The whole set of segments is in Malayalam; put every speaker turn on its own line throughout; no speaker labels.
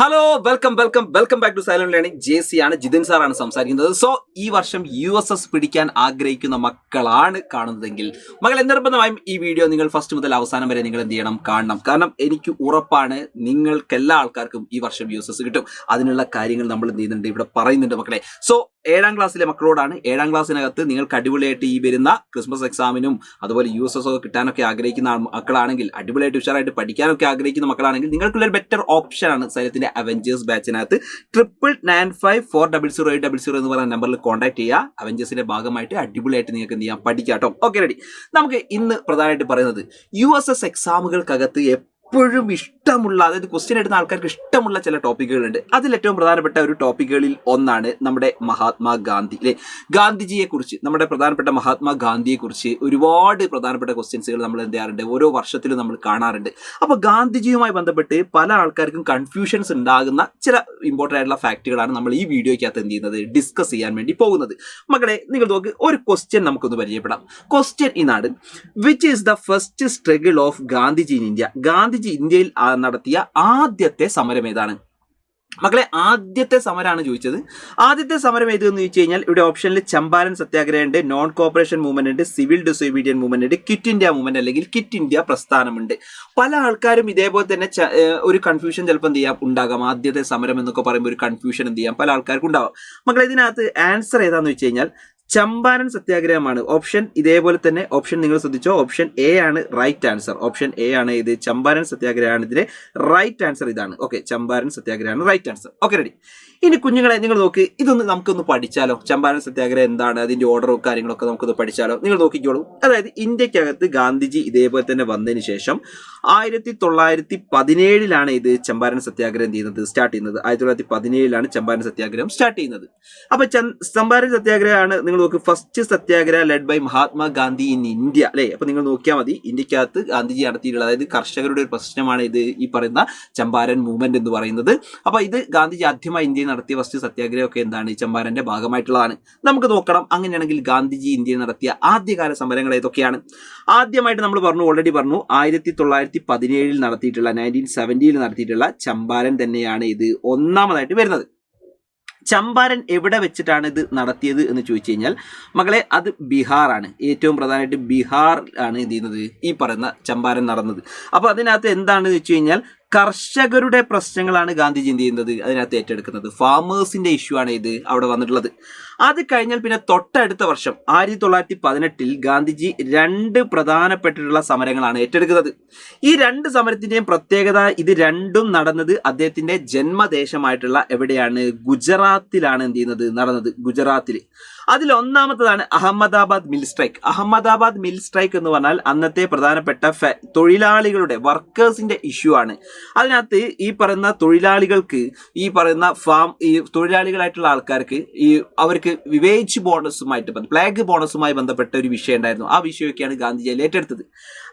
Hello welcome back to silent learning. JC ആണ്, ജിതിൻ സാറാണ് സംസാരിക്കുന്നത്. സോ ഈ വർഷം USS പിടിക്കാൻ ആഗ്രഹിക്കുന്ന മക്കളാണ് കാണുന്നതെങ്കിൽ മകൾ നിർബന്ധമായും ഈ വീഡിയോ നിങ്ങൾ ഫസ്റ്റ് മുതൽ അവസാനം വരെ നിങ്ങൾ എന്ത് ചെയ്യണം, കാണണം. കാരണം എനിക്ക് ഉറപ്പാണ് നിങ്ങൾക്ക് എല്ലാ ആൾക്കാർക്കും ഈ വർഷം USS കിട്ടും. അതിനുള്ള കാര്യങ്ങൾ നമ്മൾ എന്ത് ചെയ്യുന്നുണ്ട്, ഇവിടെ പറയുന്നുണ്ട് മക്കളെ. സോ 7ാം ക്ലാസ്സിലെ മക്കളോടാണ്. 7ാം ക്ലാസ്സിനകത്ത് നിങ്ങൾക്ക് അടിപൊളിയായിട്ട് ഈ വരുന്ന ക്രിസ്മസ് എക്സാമിനും അതുപോലെ USS ഒക്കെ കിട്ടാനൊക്കെ ആഗ്രഹിക്കുന്ന മക്കളാണെങ്കിൽ, അടിപൊളിയായിട്ട് ഉഷാറായിട്ട് പഠിക്കാനൊക്കെ ആഗ്രഹിക്കുന്ന മക്കളാണെങ്കിൽ നിങ്ങൾക്കുള്ള ഒരു ബെറ്റർ ഓപ്ഷനാണ് സൈലത്തിന്റെ അവഞ്ചേഴ്സ് ബാച്ചിനകത്ത് 9995400800 എന്ന് പറയുന്ന നമ്പറിൽ കോൺടാക്ട് ചെയ്യുക. അവഞ്ചേഴ്സിന്റെ ഭാഗമായിട്ട് അടിപൊളിയായിട്ട് നിങ്ങൾക്ക് എന്ത് ചെയ്യാം, പഠിക്കാം കേട്ടോ. Okay, ready. നമുക്ക് ഇന്ന് പ്രധാനമായിട്ട് പറയുന്നത് USS എക്സാമുകൾക്കകത്ത് എപ്പോഴും ഇഷ്ടമുള്ള, അതായത് ക്വസ്റ്റ്യൻ എടുക്കുന്ന ആൾക്കാർക്ക് ഇഷ്ടമുള്ള ചില ടോപ്പിക്കുകളുണ്ട്. അതിൽ ഏറ്റവും പ്രധാനപ്പെട്ട ഒരു ടോപ്പിക്കുകളിൽ ഒന്നാണ് നമ്മുടെ മഹാത്മാഗാന്ധി അല്ലെ, ഗാന്ധിജിയെ കുറിച്ച്, നമ്മുടെ പ്രധാനപ്പെട്ട മഹാത്മാഗാന്ധിയെ കുറിച്ച് ഒരുപാട് പ്രധാനപ്പെട്ട ക്വസ്റ്റ്യൻസുകൾ നമ്മൾ എന്ത് ചെയ്യാറുണ്ട്, ഓരോ വർഷത്തിലും നമ്മൾ കാണാറുണ്ട്. അപ്പോൾ ഗാന്ധിജിയുമായി ബന്ധപ്പെട്ട് പല ആൾക്കാർക്കും കൺഫ്യൂഷൻസ് ഉണ്ടാകുന്ന ചില ഇമ്പോർട്ടൻ്റ് ആയിട്ടുള്ള ഫാക്റ്റുകളാണ് നമ്മൾ ഈ വീഡിയോയ്ക്കകത്ത് എന്ത് ചെയ്യുന്നത്, ഡിസ്കസ് ചെയ്യാൻ വേണ്ടി പോകുന്നത്. മക്കളെ നിങ്ങൾ നോക്ക്, ഒരു ക്വസ്റ്റ്യൻ നമുക്കൊന്ന് പരിചയപ്പെടാം. ക്വസ്റ്റ്യൻ ഇതാണ്: which is the first struggle of Gandhiji in India? Gandhiji ഇന്ത്യയിൽ നടത്തിയ ആദ്യത്തെ സമരം ഏതാണ്? മക്കളെ, ആദ്യത്തെ സമരമാണ് ചോദിച്ചത്. ആദ്യത്തെ സമരം ഏതെന്ന് ചോദിച്ചു കഴിഞ്ഞാൽ ഇവിടെ ഓപ്ഷനിൽ ചമ്പാരൻ സത്യാഗ്രഹം ഉണ്ട്, നോൺ കോപ്പറേഷൻ മൂവ്മെന്റ് ഉണ്ട്, സിവിൽ ഡിസോബീഡിയൻ മൂവ്മെന്റ് ഉണ്ട്, ക്വിറ്റ് ഇന്ത്യ മൂവ്മെന്റ് അല്ലെങ്കിൽ ക്വിറ്റ് ഇന്ത്യ പ്രസ്ഥാനമുണ്ട്. പല ആൾക്കാരും ഇതേപോലെ തന്നെ ഒരു കൺഫ്യൂഷൻ ചിലപ്പോൾ എന്ത് ചെയ്യാം ഉണ്ടാകാം. ആദ്യത്തെ സമരം എന്നൊക്കെ പറയുമ്പോൾ ഒരു കൺഫ്യൂഷൻ എന്ത് ചെയ്യാം, പല ആൾക്കാർക്കും ഉണ്ടാവാം. മക്കളെ, ഇതിനകത്ത് ആൻസർ ഏതാന്ന് വെച്ച് കഴിഞ്ഞാൽ ചമ്പാരൻ സത്യാഗ്രഹമാണ്. ഓപ്ഷൻ ഇതേപോലെ തന്നെ, ഓപ്ഷൻ നിങ്ങൾ ശ്രദ്ധിച്ചോ, ഓപ്ഷൻ എ ആണ് റൈറ്റ് ആൻസർ. ഓപ്ഷൻ എ ആണ് ഇത്, ചമ്പാരൻ സത്യാഗ്രഹമാണ് ഇതിലെ റൈറ്റ് ആൻസർ. ഇതാണ്. ഓക്കെ, ചമ്പാരൻ സത്യാഗ്രഹമാണ് റൈറ്റ് ആൻസർ. Okay, ready. ഇനി കുഞ്ഞുങ്ങളെ നിങ്ങൾ നോക്ക്, ഇതൊന്ന് നമുക്കൊന്ന് പഠിച്ചാലോ. ചമ്പാരൻ സത്യാഗ്രഹം എന്താണ്, അതിന്റെ ഓർഡറും കാര്യങ്ങളൊക്കെ നമുക്കൊന്ന് പഠിച്ചാലോ. നിങ്ങൾ നോക്കിക്കോളൂ. അതായത് ഇന്ത്യക്കകത്ത് ഗാന്ധിജി ഇതേപോലെ തന്നെ വന്നതിന് ശേഷം 1917 ഇത് ചമ്പാരൻ സത്യാഗ്രഹം ചെയ്യുന്നത്, സ്റ്റാർട്ട് ചെയ്യുന്നത്. 1917 ചമ്പാരൻ സത്യാഗ്രഹം സ്റ്റാർട്ട് ചെയ്യുന്നത്. അപ്പൊ ചമ്പാരൻ സത്യാഗ്രഹമാണ് നിങ്ങൾ നോക്ക്, first Satyagraha led by Mahatma Gandhi in India അല്ലെ. അപ്പൊ നിങ്ങൾ നോക്കിയാൽ മതി, ഇന്ത്യക്കകത്ത് ഗാന്ധിജി നടത്തിയിട്ടുള്ള, അതായത് കർഷകരുടെ ഒരു പ്രശ്നമാണ് ഇത്, ഈ പറയുന്ന ചമ്പാരൻ മൂവ്മെന്റ് എന്ന് പറയുന്നത്. അപ്പൊ ഇത് ഗാന്ധിജി ആദ്യമായി ഇന്ത്യയിൽ നടത്തിയ ഫസ്റ്റ് സത്യാഗ്രഹം ഒക്കെ എന്താണ്, ചമ്പാരന്റെ ഭാഗമായിട്ടുള്ളതാണ്. നമുക്ക് നോക്കണം. അങ്ങനെയാണെങ്കിൽ ഗാന്ധിജി ഇന്ത്യയിൽ നടത്തിയ ആദ്യകാല സമരങ്ങൾ ഏതൊക്കെയാണ്? ആദ്യമായിട്ട് നമ്മൾ ഓൾറെഡി പറഞ്ഞു, 1917 നടത്തിയിട്ടുള്ള, 1970 നടത്തിയിട്ടുള്ള ചമ്പാരൻ തന്നെയാണ് ഇത് ഒന്നാമതായിട്ട് വരുന്നത്. ചമ്പാരൻ എവിടെ വെച്ചിട്ടാണ് ഇത് നടത്തിയത് എന്ന് ചോദിച്ചു കഴിഞ്ഞാൽ മകളെ, അത് ബീഹാറാണ്. ഏറ്റവും പ്രധാനമായിട്ട് ബീഹാർ ആണ് എന്ത് ചെയ്യുന്നത്, ഈ പറയുന്ന ചമ്പാരൻ നടന്നത്. അപ്പൊ അതിനകത്ത് എന്താണെന്ന് വെച്ച് കഴിഞ്ഞാൽ കർഷകരുടെ പ്രശ്നങ്ങളാണ് ഗാന്ധിജി എന്ത് ചെയ്യുന്നത്, അതിനകത്ത് ഏറ്റെടുക്കുന്നത്. ഫാമേഴ്സിന്റെ ഇഷ്യൂ ആണ് ഇത് അവിടെ വന്നിട്ടുള്ളത്. അത് കഴിഞ്ഞാൽ പിന്നെ തൊട്ടടുത്ത വർഷം 1918 ഗാന്ധിജി 2 പ്രധാനപ്പെട്ടിട്ടുള്ള സമരങ്ങളാണ് ഏറ്റെടുക്കുന്നത്. ഈ 2 സമരത്തിന്റെയും പ്രത്യേകത, ഇത് രണ്ടും നടന്നത് അദ്ദേഹത്തിന്റെ ജന്മദേശമായിട്ടുള്ള എവിടെയാണ്, ഗുജറാത്തിലാണ് എന്ത് ചെയ്യുന്നത്, നടന്നത്, ഗുജറാത്തിൽ. അതിൽ ഒന്നാമത്തതാണ് Ahmedabad mill strike. Ahmedabad mill strike എന്ന് പറഞ്ഞാൽ അന്നത്തെ പ്രധാനപ്പെട്ട തൊഴിലാളികളുടെ, വർക്കേഴ്സിന്റെ ഇഷ്യൂ ആണ്. അതിനകത്ത് ഈ പറയുന്ന തൊഴിലാളികൾക്ക്, ഈ പറയുന്ന ഈ തൊഴിലാളികളായിട്ടുള്ള ആൾക്കാർക്ക് അവർക്ക് വിവേജ് ബോണസുമായിട്ട്, ഫ്ലാഗ് ബോണസുമായി ബന്ധപ്പെട്ട ഒരു വിഷയം ഉണ്ടായിരുന്നു. ആ വിഷയമൊക്കെയാണ് ഗാന്ധിജി ഏറ്റെടുത്തത്.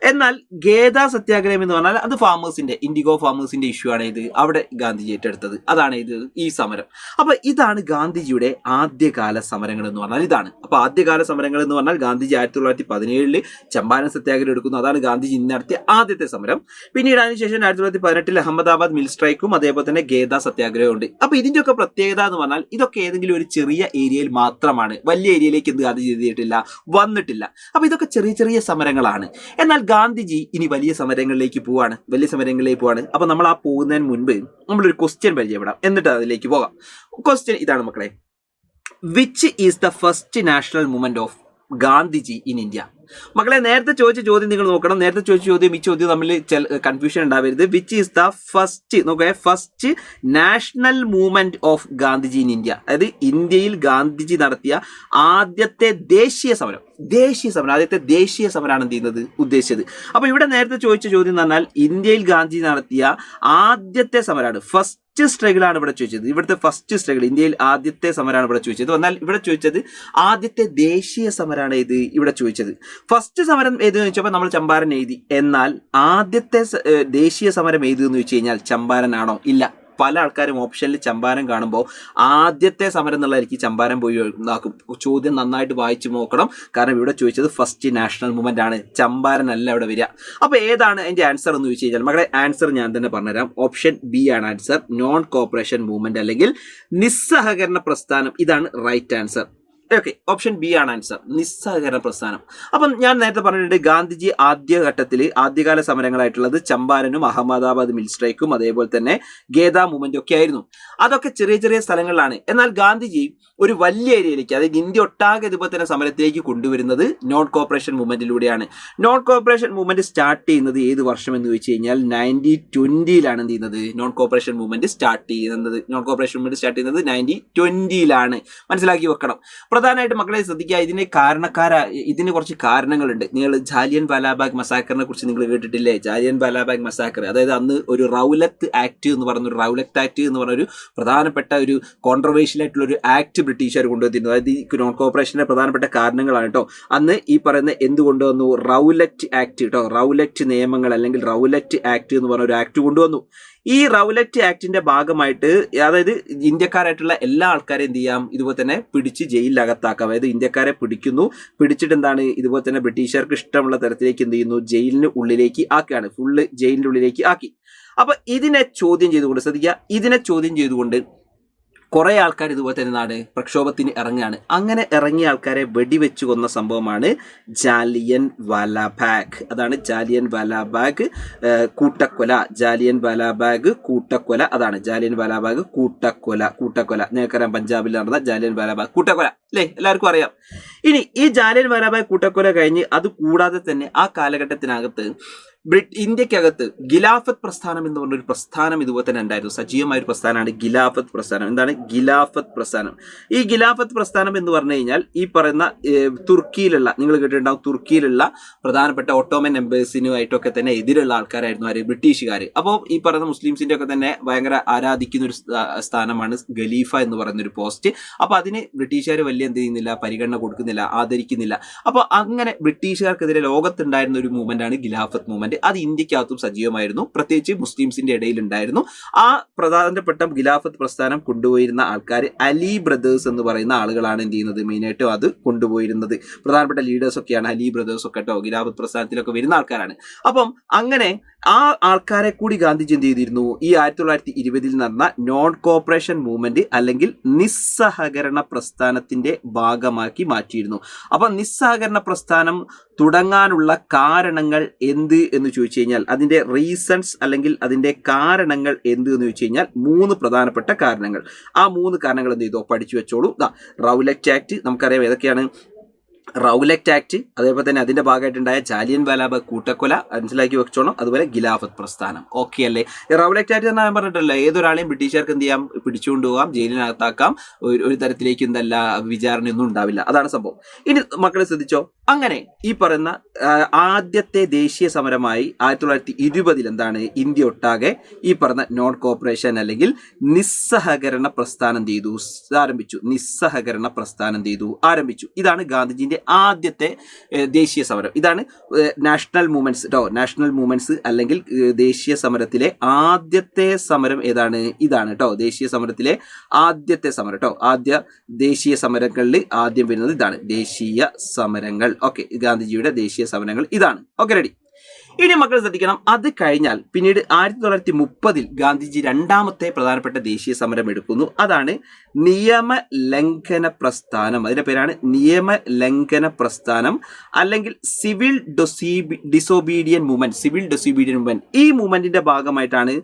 എന്നാൽ ഗേദ സത്യാഗ്രഹം എന്ന് പറഞ്ഞാൽ അത് ഫാമേഴ്സിന്റെ, ഇൻഡിഗോ ഫാമേഴ്സിന്റെ ഇഷ്യൂ ആണ് ഇത്, അവിടെ ഗാന്ധിജി ഏറ്റെടുത്തത്. അതാണ് ഇത്, ഈ സമരം. അപ്പൊ ഇതാണ് ഗാന്ധിജിയുടെ ആദ്യകാല സമരങ്ങൾ എന്ന് പറഞ്ഞാൽ ഇതാണ്. അപ്പൊ ആദ്യകാല സമരങ്ങൾ എന്ന് പറഞ്ഞാൽ ഗാന്ധിജി 1917 ചമ്പാരൻ സത്യാഗ്രഹം എടുക്കുന്നു. അതാണ് ഗാന്ധിജി ഇന്ന് നടത്തിയ ആദ്യത്തെ സമരം. പിന്നീട് അതിനുശേഷം 1918 അഹമ്മദാബാദ് മിൽ സ്ട്രൈക്കും അതേപോലെ തന്നെ ഗേദ സത്യാഗ്രഹവും ഉണ്ട്. അപ്പൊ ഇതിന്റെയൊക്കെ പ്രത്യേകത എന്ന് പറഞ്ഞാൽ ഇതൊക്കെ ഏതെങ്കിലും ഒരു ചെറിയ ഏരിയയിൽ മാത്രമാണ്, വലിയ ഏരിയയിലേക്ക് എന്ത് ഗാന്ധിജി ചെയ്തിട്ടില്ല, വന്നിട്ടില്ല. അപ്പൊ ഇതൊക്കെ ചെറിയ ചെറിയ സമരങ്ങളാണ്. എന്നാൽ ഗാന്ധിജി ഇനി വലിയ സമരങ്ങളിലേക്ക് പോവാണ്. അപ്പൊ നമ്മൾ ആ പോകുന്നതിന് മുൻപ് നമ്മളൊരു ക്വസ്റ്റ്യൻ പരിചയപ്പെടാം, എന്നിട്ട് അതിലേക്ക് പോകാം. ക്വസ്റ്റ്യൻ ഇതാണ് മക്കളെ: which is the first national movement of Gandhiji in India? മക്കളെ, നേരത്തെ ചോദിച്ച ചോദ്യം നിങ്ങൾ നോക്കണം. നേരത്തെ ചോദിച്ച ചോദ്യം ഈ ചോദ്യം തമ്മിൽ കൺഫ്യൂഷൻ ഉണ്ടാവരുത്. വിച്ച് ഈസ് ദ ഫസ്റ്റ്, നോക്കുക, first national movement of Gandhiji in India. അതായത് ഇന്ത്യയിൽ ഗാന്ധിജി നടത്തിയ ആദ്യത്തെ ദേശീയ സമരം, ആദ്യത്തെ ദേശീയ സമരമാണ് എന്ത് ചെയ്യുന്നത്, ഉദ്ദേശിച്ചത്. അപ്പൊ ഇവിടെ നേരത്തെ ചോദിച്ച ചോദ്യം എന്ന് പറഞ്ഞാൽ ഇന്ത്യയിൽ ഗാന്ധിജി നടത്തിയ ആദ്യത്തെ സമരമാണ്, ഫസ്റ്റ് സ്ട്രഗിൾ ആണ് ഇവിടെ ചോദിച്ചത്. ഇവിടുത്തെ ഫസ്റ്റ് സ്ട്രഗിൾ, ഇന്ത്യയിൽ ആദ്യത്തെ സമരമാണ് ഇവിടെ ചോദിച്ചത്. എന്നാൽ ഇവിടെ ചോദിച്ചത് ആദ്യത്തെ ദേശീയ സമരമാണ് ഇത് ഇവിടെ ചോദിച്ചത്. ഫസ്റ്റ് സമരം ഏതെന്ന് ചോദിച്ചപ്പോൾ നമ്മൾ ചമ്പാരൻ എഴുതി. എന്നാൽ ആദ്യത്തെ ദേശീയ സമരം ഏതെന്ന് ചോദിച്ചു കഴിഞ്ഞാൽ ചമ്പാരൻ ആണോ? ഇല്ല. പല ആൾക്കാരും ഓപ്ഷനിൽ ചമ്പാരൻ കാണുമ്പോൾ ആദ്യത്തെ സമരം എന്നുള്ളതായിരിക്കും ചമ്പാരൻ പോയി ഇതാക്കും. ചോദ്യം നന്നായിട്ട് വായിച്ചു നോക്കണം, കാരണം ഇവിടെ ചോദിച്ചത് ഫസ്റ്റ് നാഷണൽ മൂവ്മെന്റ് ആണ്, ചമ്പാരൻ അല്ല ഇവിടെ വരിക. അപ്പൊ ഏതാണ് അതിന്റെ ആൻസർ എന്ന് ചോദിച്ചു കഴിഞ്ഞാൽ മകളെ ആൻസർ ഞാൻ തന്നെ പറഞ്ഞുതരാം. ഓപ്ഷൻ ബി ആണ് ആൻസർ, നോൺ കോപ്പറേഷൻ മൂവ്മെന്റ് അല്ലെങ്കിൽ നിസ്സഹകരണ പ്രസ്ഥാനം. ഇതാണ് right answer. Okay, option B ആണ് ആൻസർ, നിസ്സഹകരണ പ്രസ്ഥാനം. അപ്പം ഞാൻ നേരത്തെ പറഞ്ഞിട്ടുണ്ട് ഗാന്ധിജി ആദ്യകാല സമരങ്ങളായിട്ടുള്ളത് ചമ്പാരനും അഹമ്മദാബാദ് മിൽ സ്ട്രൈക്കും അതേപോലെ തന്നെ ഗേദ മൂവ്മെന്റും ഒക്കെ ആയിരുന്നു. അതൊക്കെ ചെറിയ ചെറിയ സ്ഥലങ്ങളിലാണ്. എന്നാൽ ഗാന്ധിജി ഒരു വലിയ ഏരിയയിലേക്ക്, അതായത് ഇന്ത്യ ഒട്ടാകെ ഇതുപോലെ തന്നെ സമരത്തിലേക്ക് കൊണ്ടുവരുന്നത് നോൺ കോപ്പറേഷൻ മൂവ്മെന്റിലൂടെയാണ്. നോൺ കോപ്പറേഷൻ മൂവ്മെന്റ് സ്റ്റാർട്ട് ചെയ്യുന്നത് ഏത് വർഷം എന്ന് ചോദിച്ചു കഴിഞ്ഞാൽ 1920 എന്ത് ചെയ്യുന്നത് നോൺ കോപ്പറേഷൻ മൂവ്മെന്റ് സ്റ്റാർട്ട് ചെയ്യുന്നത്. 1920 മനസ്സിലാക്കി വെക്കണം. പ്രധാനമായിട്ട് മക്കളെ ശ്രദ്ധിക്കുക, ഇതിന് കുറച്ച് കാരണങ്ങളുണ്ട്. നിങ്ങൾ ജാലിയൻ വാലാബാഗ് മസാക്കറിനെ കുറിച്ച് നിങ്ങൾ കേട്ടിട്ടില്ലേ? ജാലിയൻ വാലാബാഗ് മസാക്കർ, അതായത് അന്ന് ഒരു റൗലറ്റ് ആക്ട് എന്ന് പറഞ്ഞൊരു പ്രധാനപ്പെട്ട ഒരു കോൺട്രവേഴ്ഷ്യൽ ആയിട്ടുള്ള ഒരു ആക്ട് ബ്രിട്ടീഷുകാർ കൊണ്ടുവന്നിരുന്നു. അതായത് ഈ നോൺ കോപ്പറേഷന്റെ പ്രധാനപ്പെട്ട കാരണങ്ങളാണ് കേട്ടോ. അന്ന് ഈ പറയുന്ന എന്ത് കൊണ്ടുവന്നു? റൗലറ്റ് ആക്ട് കേട്ടോ, റൗലറ്റ് നിയമങ്ങൾ അല്ലെങ്കിൽ റൗലറ്റ് ആക്ട് എന്ന് പറഞ്ഞ ഒരു ആക്ട് കൊണ്ടുവന്നു. ഈ റൗലറ്റ് ആക്ടിന്റെ ഭാഗമായിട്ട് അതായത് ഇന്ത്യക്കാരായിട്ടുള്ള എല്ലാ ആൾക്കാരെയും എന്ത് ചെയ്യാം, ഇതുപോലെ തന്നെ പിടിച്ച് ജയിലിനകത്താക്കാം. അതായത് ഇന്ത്യക്കാരെ പിടിച്ചിട്ട് എന്താണ് ഇതുപോലെ തന്നെ ബ്രിട്ടീഷുകാർക്ക് ഇഷ്ടമുള്ള തരത്തിലേക്ക് എന്ത് ചെയ്യുന്നു, ജയിലിന് ഉള്ളിലേക്ക് ആക്കുകയാണ്, ഫുള്ള് ജയിലിന്റെ ഉള്ളിലേക്ക് ആക്കി. അപ്പൊ ഇതിനെ ചോദ്യം ചെയ്തുകൊണ്ട് കുറെ ആൾക്കാർ ഇതുപോലെ തന്നെ പ്രക്ഷോഭത്തിന് ഇറങ്ങുകയാണ്. അങ്ങനെ ഇറങ്ങിയ ആൾക്കാരെ വെടിവെച്ച് കൊന്ന സംഭവമാണ് ജാലിയൻ വാലാബാഗ്. അതാണ് ജാലിയൻ വാലാബാഗ് കൂട്ടക്കൊല. അതാണ് ജാലിയൻ വാലാബാഗ് കൂട്ടക്കൊല. നിങ്ങൾക്കറിയാം പഞ്ചാബിൽ നടന്ന ജാലിയൻ വാലാബാഗ് കൂട്ടക്കൊല അല്ലേ, എല്ലാവർക്കും അറിയാം. ഇനി ഈ ജാലിയൻ വാലാബാഗ് കൂട്ടക്കൊല കഴിഞ്ഞ് അത് കൂടാതെ തന്നെ ആ കാലഘട്ടത്തിനകത്ത് ഇന്ത്യക്കകത്ത് ഖിലാഫത്ത് പ്രസ്ഥാനം എന്ന് പറഞ്ഞൊരു പ്രസ്ഥാനം ഇതുപോലെ തന്നെ ഉണ്ടായിരുന്നു. സജീവമായ ഒരു പ്രസ്ഥാനമാണ് ഖിലാഫത്ത് പ്രസ്ഥാനം. എന്താണ് ഖിലാഫത്ത് പ്രസ്ഥാനം? ഈ ഖിലാഫത്ത് പ്രസ്ഥാനം എന്ന് പറഞ്ഞു കഴിഞ്ഞാൽ ഈ പറയുന്ന തുർക്കിയിലുള്ള, നിങ്ങൾ കേട്ടിട്ടുണ്ടാവും, തുർക്കിയിലുള്ള പ്രധാനപ്പെട്ട ഓട്ടോമൻ എംബസിനുമായിട്ടൊക്കെ തന്നെ എതിരുള്ള ആൾക്കാരായിരുന്നു ആര്? ബ്രിട്ടീഷുകാർ. അപ്പോൾ ഈ പറയുന്ന മുസ്ലിംസിന്റെ ഒക്കെ തന്നെ ഭയങ്കര ആരാധിക്കുന്ന ഒരു സ്ഥാനമാണ് ഖലീഫ എന്ന് പറയുന്ന ഒരു പോസ്റ്റ്. അപ്പൊ അതിന് ബ്രിട്ടീഷുകാർ വലിയ എന്ത് ചെയ്യുന്നില്ല, പരിഗണന കൊടുക്കുന്നില്ല, ആദരിക്കുന്നില്ല. അപ്പോൾ അങ്ങനെ ബ്രിട്ടീഷുകാർക്കെതിരെ ലോകത്തുണ്ടായിരുന്ന ഒരു മൂവ്മെന്റ് ആണ് ഖിലാഫത്ത് മൂവ്മെന്റ്. അത് ഇന്ത്യക്കകത്തും സജീവമായിരുന്നു, പ്രത്യേകിച്ച് മുസ്ലിംസിന്റെ ഇടയിൽ ഉണ്ടായിരുന്നു. ആ പ്രധാനപ്പെട്ട ഖിലാഫത്ത് പ്രസ്ഥാനം കൊണ്ടുപോയിരുന്ന ആൾക്കാർ അലി ബ്രദേഴ്സ് എന്ന് പറയുന്ന ആളുകളാണ് എന്ത് ചെയ്യുന്നത്, മെയിനായിട്ടും അത് കൊണ്ടുപോയിരുന്നത്. പ്രധാനപ്പെട്ട ലീഡേഴ്സ് ഒക്കെയാണ് അലി ബ്രദേഴ്സ് ഒക്കെ കേട്ടോ, ഖിലാഫത്ത് പ്രസ്ഥാനത്തിലൊക്കെ വരുന്ന ആൾക്കാരാണ്. അപ്പം അങ്ങനെ ആ ആൾക്കാരെ കൂടി ഗാന്ധിജി എന്ത് ചെയ്തിരുന്നു, ഈ 1920 നടന്ന നോൺ കോപ്പറേഷൻ മൂവ്മെന്റ് അല്ലെങ്കിൽ നിസ്സഹകരണ പ്രസ്ഥാനത്തിന്റെ ഭാഗമാക്കി മാറ്റിയിരുന്നു. അപ്പൊ നിസ്സഹകരണ പ്രസ്ഥാനം തുടങ്ങാനുള്ള കാരണങ്ങൾ എന്ത് എന്ന് ചോദിച്ചു കഴിഞ്ഞാൽ, അതിന്റെ റീസൺസ് അല്ലെങ്കിൽ അതിന്റെ കാരണങ്ങൾ എന്ത് എന്ന് ചോദിച്ചു കഴിഞ്ഞാൽ 3 പ്രധാനപ്പെട്ട കാരണങ്ങൾ. ആ 3 കാരണങ്ങൾ എന്ത് ചെയ്തോ, പഠിച്ചു വെച്ചോളൂ. റൗലറ്റ് ആക്ട് നമുക്കറിയാം ഏതൊക്കെയാണ്. റൗലറ്റ് ആക്ട്, അതേപോലെ തന്നെ അതിന്റെ ഭാഗമായിട്ടുണ്ടായ ജാലിയൻ വാലാബാഗ് കൂട്ടക്കൊല മനസ്സിലാക്കി വെച്ചോണം. അതുപോലെ ഖിലാഫത്ത് പ്രസ്ഥാനം. ഓക്കെ അല്ലേ? റൗലറ്റ് ആക്ട് എന്ന് ഞാൻ പറഞ്ഞിട്ടല്ലോ, ഏതൊരാളെയും ബ്രിട്ടീഷുകാർക്ക് എന്ത് ചെയ്യാം, പിടിച്ചുകൊണ്ടുപോകാം, ജയിലിനകത്താക്കാം, ഒരു തരത്തിലേക്ക് എന്തല്ല വിചാരണയൊന്നും ഉണ്ടാവില്ല. അതാണ് സംഭവം. ഇനി മക്കളെ ശ്രദ്ധിച്ചോ, അങ്ങനെ ഈ പറയുന്ന ആദ്യത്തെ ദേശീയ സമരമായി 1920 എന്താണ് ഇന്ത്യ ഒട്ടാകെ ഈ പറഞ്ഞ നോൺ കോപ്പറേഷൻ അല്ലെങ്കിൽ നിസ്സഹകരണ പ്രസ്ഥാനം ചെയ്തു ആരംഭിച്ചു. ഇതാണ് ഗാന്ധിജിന്റെ ആദ്യത്തെ ദേശീയ സമരം. ഇതാണ് നാഷണൽ മൂവ്മെന്റ്സ് അല്ലെങ്കിൽ ദേശീയ സമരത്തിലെ ആദ്യത്തെ സമരം ഏതാണ്? ഇതാണ് കേട്ടോ, ദേശീയ സമരത്തിലെ ആദ്യത്തെ സമരം കേട്ടോ. ദേശീയ സമരങ്ങളിൽ ആദ്യം വരുന്നത് ഇതാണ്, ദേശീയ സമരങ്ങൾ. ഓക്കെ, ഗാന്ധിജിയുടെ ദേശീയ സമരങ്ങൾ ഇതാണ്. Okay, ready? ഇനി മക്കൾ ശ്രദ്ധിക്കണം, അത് കഴിഞ്ഞാൽ പിന്നീട് 1930 ഗാന്ധിജി രണ്ടാമത്തെ പ്രധാനപ്പെട്ട ദേശീയ സമരം എടുക്കുന്നു. അതാണ് നിയമലംഘന പ്രസ്ഥാനം. അതിന്റെ പേരാണ് നിയമലംഘന പ്രസ്ഥാനം അല്ലെങ്കിൽ സിവിൽ ഡിസോബീഡിയൻ മൂവ്മെന്റ്. ഈ മൂവ്മെന്റിന്റെ ഭാഗമായിട്ടാണ്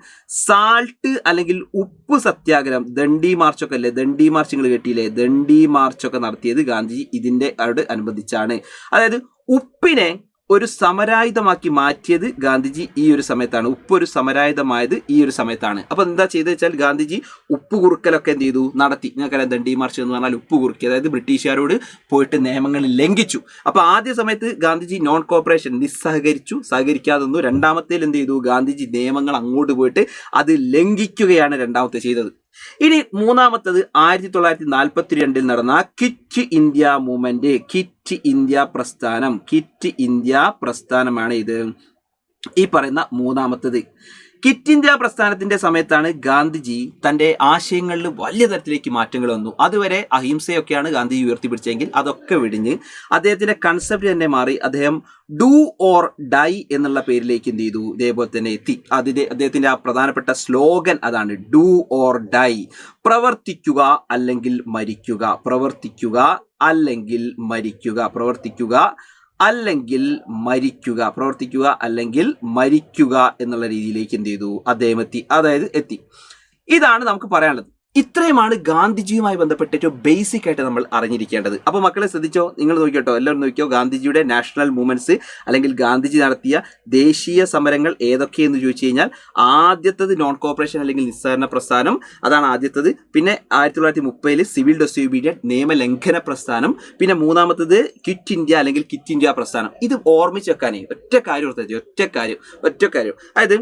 സാൾട്ട് അല്ലെങ്കിൽ ഉപ്പ് സത്യാഗ്രഹം, ദണ്ഡി മാർച്ചൊക്കെ അല്ലേ, ദണ്ഡി മാർച്ച് നിങ്ങൾ കേട്ടില്ലേ, ദണ്ഡി മാർച്ചൊക്കെ നടത്തിയത് ഗാന്ധിജി ഇതിന്റെ അനുബന്ധിച്ചാണ്. അതായത് ഉപ്പിനെ ഒരു സമരായുധമാക്കി മാറ്റിയത് ഗാന്ധിജി ഈ ഒരു സമയത്താണ്. ഉപ്പ് ഒരു സമരായുധമായത് ഈ ഒരു സമയത്താണ്. അപ്പൊ എന്താ ചെയ്തെന്ന് വെച്ചാൽ ഗാന്ധിജി ഉപ്പ് കുറുക്കലൊക്കെ എന്ത് ചെയ്തു, നടത്തി. നിങ്ങൾക്കറിയാം ദണ്ഡി മാർച്ച് എന്ന് പറഞ്ഞാൽ ഉപ്പ് കുറുക്കി, അതായത് ബ്രിട്ടീഷുകാരോട് പോയിട്ട് നിയമങ്ങൾ ലംഘിച്ചു. അപ്പൊ ആദ്യ സമയത്ത് ഗാന്ധിജി നോൺ കോപ്പറേഷൻ സഹകരിക്കാതൊന്നു. രണ്ടാമത്തേൽ എന്ത് ചെയ്തു, ഗാന്ധിജി നിയമങ്ങൾ അങ്ങോട്ട് പോയിട്ട് അത് ലംഘിക്കുകയാണ് രണ്ടാമത്തെ ചെയ്തത്. ഇനി മൂന്നാമത്തത് 1942 നടന്ന quit India movement, quit India പ്രസ്ഥാനമാണ് ഇത് ഈ പറയുന്ന മൂന്നാമത്തത്. ക്വിറ്റ് ഇന്ത്യ പ്രസ്ഥാനത്തിന്റെ സമയത്താണ് ഗാന്ധിജി തന്റെ ആശയങ്ങളിൽ വലിയ തരത്തിലേക്ക് മാറ്റങ്ങൾ വന്നു. അതുവരെ അഹിംസയൊക്കെയാണ് ഗാന്ധിജി ഉയർത്തിപ്പിടിച്ചെങ്കിൽ അതൊക്കെ വെടിഞ്ഞ് അദ്ദേഹത്തിന്റെ കൺസെപ്റ്റ് തന്നെ മാറി. അദ്ദേഹം ഡു ഓർ ഡൈ എന്നുള്ള പേരിലേക്ക് എന്ത് ചെയ്തു, ഇതേപോലെ തന്നെ എത്തി. അദ്ദേഹത്തിന്റെ ആ പ്രധാനപ്പെട്ട സ്ലോഗൻ അതാണ്, ഡു ഓർ ഡൈ, പ്രവർത്തിക്കുക അല്ലെങ്കിൽ മരിക്കുക, പ്രവർത്തിക്കുക അല്ലെങ്കിൽ മരിക്കുക, പ്രവർത്തിക്കുക അല്ലെങ്കിൽ മരിക്കുക, പ്രവർത്തിക്കുക അല്ലെങ്കിൽ മരിക്കുക എന്നുള്ള രീതിയിലേക്ക് എന്ത് ചെയ്തു, അദ്ദേഹം എത്തി. ഇതാണ് നമുക്ക് പറയാനുള്ളത്. ഇത്രയുമാണ് ഗാന്ധിജിയുമായി ബന്ധപ്പെട്ട് ഏറ്റവും ബേസിക് ആയിട്ട് നമ്മൾ അറിഞ്ഞിരിക്കേണ്ടത്. അപ്പോൾ മക്കളെ ശ്രദ്ധിച്ചോ, നിങ്ങൾ നോക്കിയോട്ടോ, എല്ലാവരും നോക്കിയോ, ഗാന്ധിജിയുടെ നാഷണൽ മൂവ്മെന്റ്സ് അല്ലെങ്കിൽ ഗാന്ധിജി നടത്തിയ ദേശീയ സമരങ്ങൾ ഏതൊക്കെയെന്ന് ചോദിച്ചു കഴിഞ്ഞാൽ ആദ്യത്തത് നോൺ കോപ്പറേഷൻ അല്ലെങ്കിൽ നിസ്സഹകരണ പ്രസ്ഥാനം, അതാണ് ആദ്യത്തത്. പിന്നെ 1930 സിവിൽ ഡിസൊബീഡിയന്റ് നിയമലംഘന പ്രസ്ഥാനം. പിന്നെ മൂന്നാമത്തത് ക്വിറ്റ് ഇന്ത്യ അല്ലെങ്കിൽ ക്വിറ്റ് ഇന്ത്യ പ്രസ്ഥാനം. ഇത് ഓർമ്മിച്ച് വെക്കാനേ ഒറ്റ കാര്യം ഒറ്റ കാര്യം. അതായത്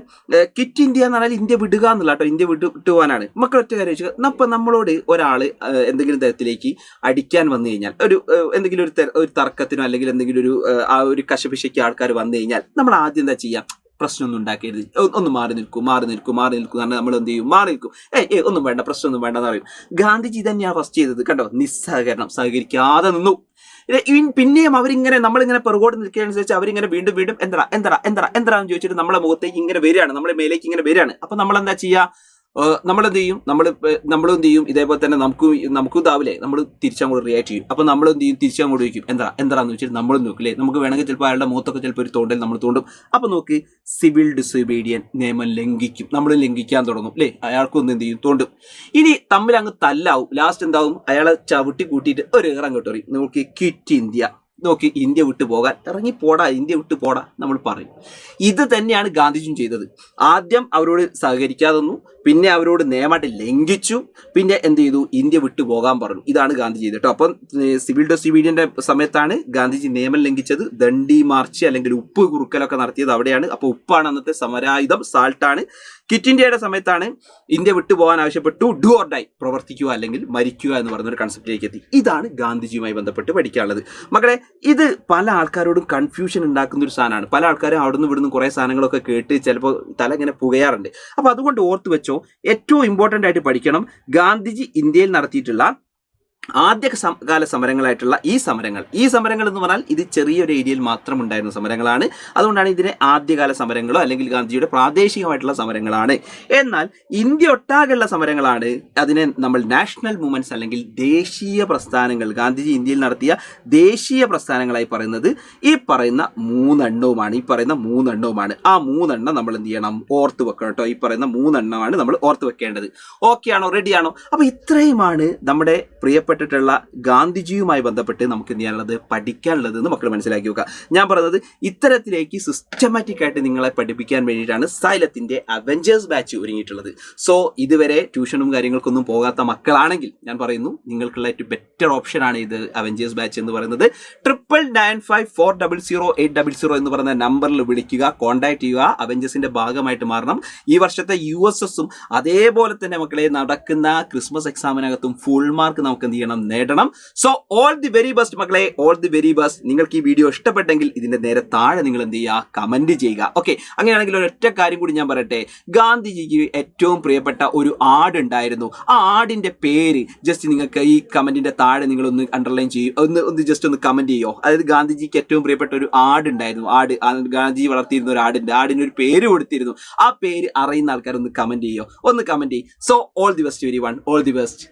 ക്വിറ്റ് ഇന്ത്യ എന്ന് പറഞ്ഞാൽ ഇന്ത്യ വിടുക എന്നുള്ള കേട്ടോ, ഇന്ത്യ വിട്ടുപോകാനാണ്. മക്കൾ ഒറ്റ കാര്യം, അപ്പം നമ്മളോട് ഒരാൾ എന്തെങ്കിലും തരത്തിലേക്ക് അടിക്കാൻ വന്നു കഴിഞ്ഞാൽ, എന്തെങ്കിലും ഒരു തർക്കത്തിനോ അല്ലെങ്കിൽ എന്തെങ്കിലും ഒരു കശപിശയ്ക്ക് ആൾക്കാർ വന്നു കഴിഞ്ഞാൽ നമ്മൾ ആദ്യം എന്താ ചെയ്യാം, പ്രശ്നമൊന്നും ഉണ്ടാക്കരുത്, ഒന്ന് മാറി നിൽക്കും പറഞ്ഞാൽ നമ്മൾ എന്ത് ചെയ്യും, മാറി നിൽക്കും, ഒന്നും വേണ്ട, പ്രശ്നമൊന്നും വേണ്ടെന്ന് പറയും. ഗാന്ധിജി തന്നെയാണ് ഫസ്റ്റ് ചെയ്തത് കണ്ടോ, നിസ്സഹകരണം, സഹകരിക്കാതെ നിന്നു. പിന്നെയും അവരിങ്ങനെ നമ്മളിങ്ങനെ പുറകോട്ട് നിൽക്കുന്നതനുസരിച്ച് അവരിങ്ങനെ വീണ്ടും എന്താന്ന് ചോദിച്ചിട്ട് നമ്മളെ മുഖത്തേക്ക് ഇങ്ങനെ വരികയാണ്, നമ്മളെ മേലേക്ക് ഇങ്ങനെ വരികയാണ്. അപ്പൊ നമ്മൾ എന്താ ചെയ്യുക, നമ്മളെന്ത് ചെയ്യും, നമ്മളെന്ത് ചെയ്യും, ഇതേപോലെ തന്നെ നമുക്കും ഇതാവില്ലേ, നമ്മൾ തിരിച്ചങ്ങോട്ട് റിയാക്ട് ചെയ്യും. അപ്പൊ നമ്മളെന്ത് ചെയ്യും, തിരിച്ചങ്ങോട്ട് ചോദിക്കും എന്താന്ന് വെച്ചിട്ട് നമ്മളും നോക്കില്ലേ, നമുക്ക് വേണമെങ്കിൽ ചിലപ്പോൾ അയാളുടെ മുഖത്തൊക്കെ ചിലപ്പോൾ ഒരു തോണ്ടൽ നമ്മൾ തോണ്ടും. അപ്പൊ നോക്ക്, സിവിൽ ഡിസൊബീഡിയന്റ് നിയമം ലംഘിക്കും, നമ്മൾ ലംഘിക്കാൻ തുടങ്ങും അല്ലേ, അയാൾക്കൊന്നും എന്ത് ചെയ്യും, തോണ്ടും. ഇനി തമ്മിൽ അങ്ങ് തല്ലാവും, ലാസ്റ്റ് എന്താവും, അയാളെ ചവിട്ടി കൂട്ടിയിട്ട് ഒരു ഇറങ്ങോട്ട് പറയും, നോക്കി ക്വിറ്റ് ഇന്ത്യ, നോക്കി ഇന്ത്യ വിട്ടു പോകാൻ, ഇറങ്ങിപ്പോടാ, ഇന്ത്യ വിട്ടു പോടാ നമ്മൾ പറയും. ഇത് തന്നെയാണ് ഗാന്ധിജിയും ചെയ്തത്. ആദ്യം അവരോട് സഹകരിക്കാതെ വന്നു, പിന്നെ അവരോട് നിയമമായിട്ട് ലംഘിച്ചു, പിന്നെ എന്ത് ചെയ്തു, ഇന്ത്യ വിട്ടു പോകാൻ പറഞ്ഞു. ഇതാണ് ഗാന്ധി ചെയ്തത് കേട്ടോ. അപ്പം സിവിൽ ഡിസൊബീഡിയന്റെ സമയത്താണ് ഗാന്ധിജി നിയമം ലംഘിച്ചത്. ദണ്ഡി മാർച്ച് അല്ലെങ്കിൽ ഉപ്പ് കുറുക്കലൊക്കെ നടത്തിയത് അവിടെയാണ്. അപ്പോൾ ഉപ്പാണ് അന്നത്തെ സമരായുധം, സാൾട്ടാണ്. ക്വിറ്റ് ഇന്ത്യയുടെ സമയത്താണ് ഇന്ത്യ വിട്ടുപോകാൻ ആവശ്യപ്പെട്ടു, ഡു ഓർ ഡൈ, പ്രവർത്തിക്കുക അല്ലെങ്കിൽ മരിക്കുക എന്ന് പറയുന്ന ഒരു കൺസെപ്റ്റിലേക്ക് എത്തി. ഇതാണ് ഗാന്ധിജിയുമായി ബന്ധപ്പെട്ട് പഠിക്കാനുള്ളത്. മക്കളെ, ഇത് പല ആൾക്കാരോടും കൺഫ്യൂഷൻ ഉണ്ടാക്കുന്ന ഒരു സാധനമാണ്. പല ആൾക്കാരും അവിടുന്ന് ഇവിടുന്ന് കുറേ സാധനങ്ങളൊക്കെ കേട്ട് ചിലപ്പോൾ തല ഇങ്ങനെ പുകയാറുണ്ട്. അപ്പോൾ അതുകൊണ്ട് ഓർത്ത് വെച്ചോ, ഏറ്റവും ഇമ്പോർട്ടൻ്റ് ആയിട്ട് പഠിക്കണം, ഗാന്ധിജി ഇന്ത്യയിൽ നടത്തിയിട്ടുള്ള ആദ്യകാല സമരങ്ങളായിട്ടുള്ള ഈ സമരങ്ങൾ എന്ന് പറഞ്ഞാൽ ഇത് ചെറിയൊരു ഏരിയയിൽ മാത്രം ഉണ്ടായിരുന്ന സമരങ്ങളാണ്. അതുകൊണ്ടാണ് ഇതിനെ ആദ്യകാല സമരങ്ങളോ അല്ലെങ്കിൽ ഗാന്ധിജിയുടെ പ്രാദേശികമായിട്ടുള്ള സമരങ്ങളാണ്. എന്നാൽ ഇന്ത്യ ഒട്ടാകെയുള്ള സമരങ്ങളാണ്, അതിനെ നമ്മൾ നാഷണൽ മൂവ്മെന്റ്സ് അല്ലെങ്കിൽ ദേശീയ പ്രസ്ഥാനങ്ങൾ, ഗാന്ധിജി ഇന്ത്യയിൽ നടത്തിയ ദേശീയ പ്രസ്ഥാനങ്ങളായി പറയുന്നത് ഈ പറയുന്ന മൂന്നെണ്ണവുമാണ്. ആ മൂന്നെണ്ണം നമ്മൾ എന്ത് ചെയ്യണം, ഓർത്ത് വെക്കണം കേട്ടോ. ഈ പറയുന്ന മൂന്നെണ്ണമാണ് നമ്മൾ ഓർത്ത് വെക്കേണ്ടത്. ഓക്കെ ആണോ, റെഡിയാണോ? അപ്പൊ ഇത്രയുമാണ് നമ്മുടെ പ്രിയപ്പെട്ട ഗാന്ധിജിയുമായി ബന്ധപ്പെട്ട് നമുക്ക് എന്ത് ചെയ്യാനുള്ളത്, പഠിക്കാനുള്ളത് എന്ന് മക്കൾ മനസ്സിലാക്കി വെക്കുക. ഞാൻ പറയുന്നത് ഇത്തരത്തിലേക്ക് സിസ്റ്റമാറ്റിക് ആയിട്ട് നിങ്ങളെ പഠിപ്പിക്കാൻ വേണ്ടിയിട്ടാണ് സൈലത്തിന്റെ അവഞ്ചേഴ്സ് ബാച്ച് ഒരുങ്ങിയിട്ടുള്ളത്. സോ ഇതുവരെ ട്യൂഷനും കാര്യങ്ങൾക്കൊന്നും പോകാത്ത മക്കളാണെങ്കിൽ ഞാൻ പറയുന്നു, നിങ്ങൾക്കുള്ള ഏറ്റവും ബെറ്റർ ഓപ്ഷനാണ് ഇത് അവഞ്ചേഴ്സ് ബാച്ച് എന്ന് പറയുന്നത്. 9995400800 എന്ന് പറയുന്ന നമ്പറിൽ വിളിക്കുക, കോൺടാക്ട് ചെയ്യുക, അവഞ്ചേഴ്സിന്റെ ഭാഗമായിട്ട് മാറണം. ഈ വർഷത്തെ USSഉം അതേപോലെ തന്നെ മക്കളെ നടക്കുന്ന ക്രിസ്മസ് എക്സാമിനകത്തും ഫുൾ മാർക്ക് നമുക്ക് എന്ത് ചെയ്യണം, നേടണം. So all the very best മക്കളെ, ഓൾ ദി വെരി ബെസ്റ്റ്. നിങ്ങൾക്ക് ഈ വീഡിയോ ഇഷ്ടപ്പെട്ടെങ്കിൽ ഇതിന്റെ നേരെ താഴെ നിങ്ങൾ എന്ത് ചെയ്യുക, കമന്റ് ചെയ്യുക. ഓക്കെ, അങ്ങനെയാണെങ്കിൽ ഒരൊറ്റ കാര്യം കൂടി ഞാൻ പറയട്ടെ. ഗാന്ധിജിക്ക് ഏറ്റവും പ്രിയപ്പെട്ട ഒരു ആട് ഉണ്ടായിരുന്നു. ആ ആടിന്റെ പേര് ജസ്റ്റ് നിങ്ങൾക്ക് ഈ കമന്റിന്റെ താഴെ നിങ്ങൾ ഒന്ന് അണ്ടർലൈൻ ചെയ്യും, ഒന്ന് ജസ്റ്റ് ഒന്ന് കമന്റ് ചെയ്യോ. അതായത് ഗാന്ധിജിക്ക് ഏറ്റവും പ്രിയപ്പെട്ട ഒരു ആട് ഉണ്ടായിരുന്നു, ഗാന്ധിജി വളർത്തിയിരുന്ന ഒരു ആടിന് ഒരു പേര് കൊടുത്തിരുന്നു. ആ പേര് അറിയുന്ന ആൾക്കാർ ഒന്ന് കമന്റ് ചെയ്യോ, ഒന്ന് കമന്റ് ചെയ്യും. So all the best everyone, all the best.